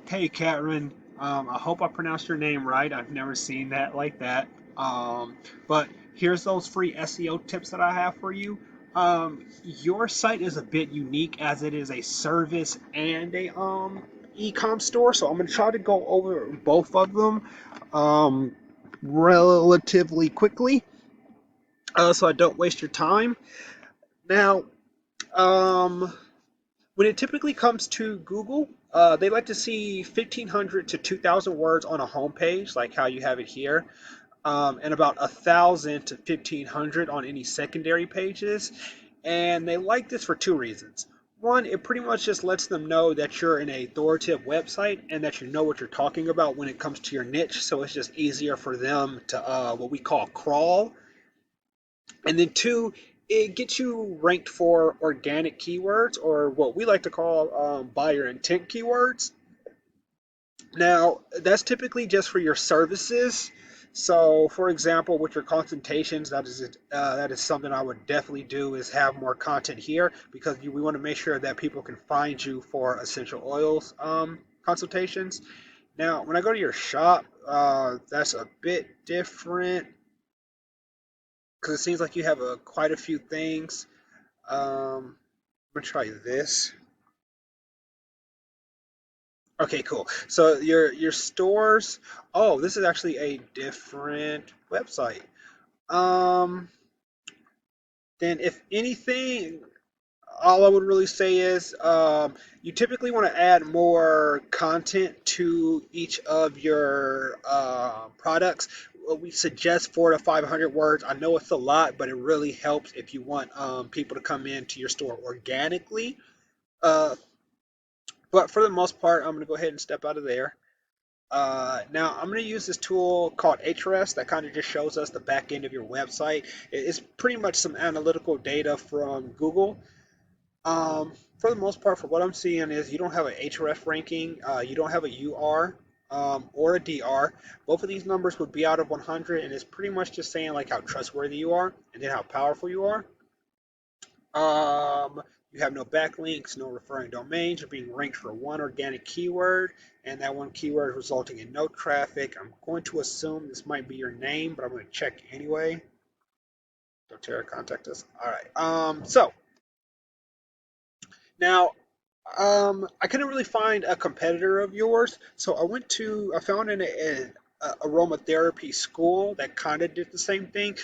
Hey, Catherine. I hope I pronounced your name right. I've never seen that like that. But here's those free SEO tips that I have for you. Your site is a bit unique as it is a service and a e-com store. So I'm gonna try to go over both of them um, relatively quickly, so I don't waste your time. Now, um, when it typically comes to Google, they like to see 1,500 to 2,000 words on a homepage, like how you have it here, and about 1,000 to 1,500 on any secondary pages. And they like this for two reasons. One, it pretty much just lets them know that you're an authoritative website and that you know what you're talking about when it comes to your niche. So it's just easier for them to what we call crawl. And then two, it gets you ranked for organic keywords or what we like to call buyer intent keywords. Now, that's typically just for your services. So, for example, with your consultations, that is something I would definitely do is have more content here because we want to make sure that people can find you for essential oils consultations. Now, when I go to your shop, that's a bit different because it seems like you have quite a few things. I'm gonna try this. Okay, cool. So your stores. Oh, this is actually a different website. Um, then if anything, all I would really say is you typically want to add more content to each of your products. We suggest 400 to 500 words. I know it's a lot, but it really helps if you want people to come into your store organically. Uh, but for the most part, I'm going to go ahead and step out of there. Now I'm going to use this tool called Ahrefs that kind of just shows us the back end of your website. It's pretty much some analytical data from Google. For the most part, for what I'm seeing is you don't have an Href ranking, you don't have a UR or a DR. Both of these numbers would be out of 100, and it's pretty much just saying like how trustworthy you are and then how powerful you are. Um, you have no backlinks, no referring domains. You're being ranked for one organic keyword, and that one keyword is resulting in no traffic. I'm going to assume this might be your name, but I'm going to check anyway. doTERRA, contact us. All right. So now, I couldn't really find a competitor of yours, so I found a aromatherapy school that kind of did the same thing,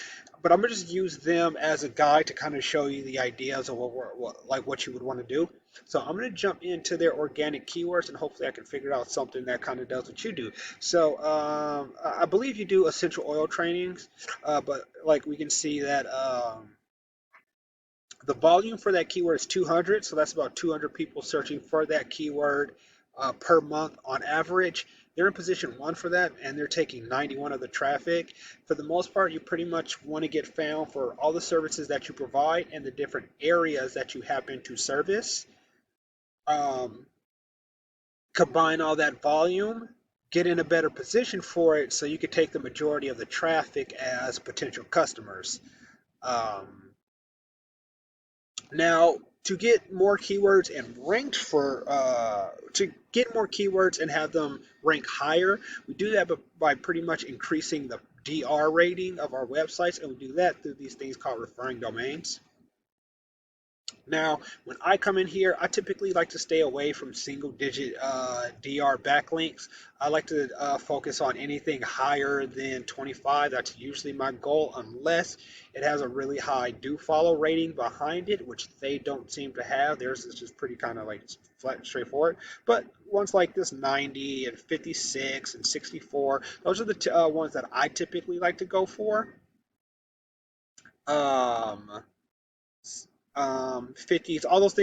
but I'm gonna just use them as a guide to kind of show you the ideas of what you would want to do. So I'm gonna jump into their organic keywords and hopefully I can figure out something that kind of does what you do. So I believe you do essential oil trainings, but like we can see that. The volume for that keyword is 200, so that's about 200 people searching for that keyword per month on average. They're in position one for that, and they're taking 91 of the traffic. For the most part, you pretty much want to get found for all the services that you provide and the different areas that you happen to service. Um, Combine all that volume, get in a better position for it so you could take the majority of the traffic as potential customers. Um, Now, to get more keywords and ranked for to get more keywords and have them rank higher, we do that by pretty much increasing the DR rating of our websites, and we do that through these things called referring domains. Now, when I come in here, I typically like to stay away from single digit DR backlinks. I like to focus on anything higher than 25. That's usually my goal, unless it has a really high do follow rating behind it, which they don't seem to have. Theirs is just pretty kind of like flat and straightforward. But ones like this 90 and 56 and 64, those are the ones that I typically like to go for. Um, 50s, all those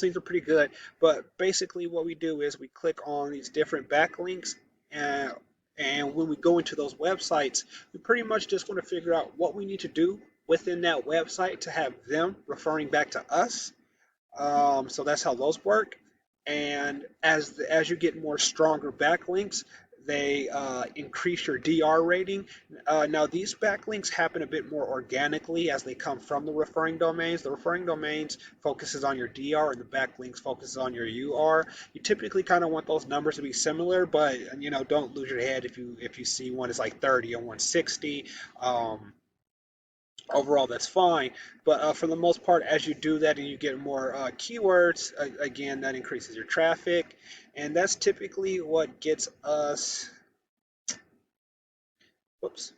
things are pretty good. But basically, what we do is we click on these different backlinks, and and when we go into those websites, we pretty much just want to figure out what we need to do within that website to have them referring back to us. So that's how those work. And as you get more stronger backlinks, they increase your DR rating. Now, these backlinks happen a bit more organically as they come from the referring domains. The referring domains focuses on your DR, and the backlinks focuses on your UR. You typically kind of want those numbers to be similar, but don't lose your head if you see one is like 30 and 160. Overall, that's fine. But for the most part, as you do that and you get more keywords, again, that increases your traffic. And that's typically what gets us, whoops,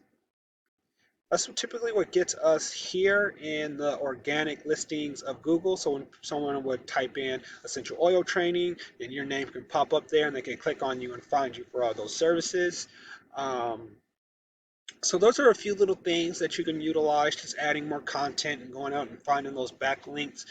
that's typically what gets us here in the organic listings of Google. So when someone would type in essential oil training, then your name can pop up there and they can click on you and find you for all those services. Um, So those are a few little things that you can utilize, just adding more content and going out and finding those backlinks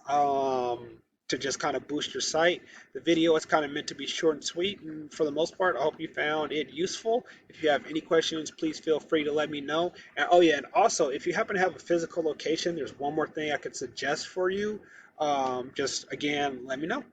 to just kind of boost your site. The video is kind of meant to be short and sweet, and for the most part, I hope you found it useful. If you have any questions, please feel free to let me know. And oh yeah, and also if you happen to have a physical location, there's one more thing I could suggest for you. Just again, let me know.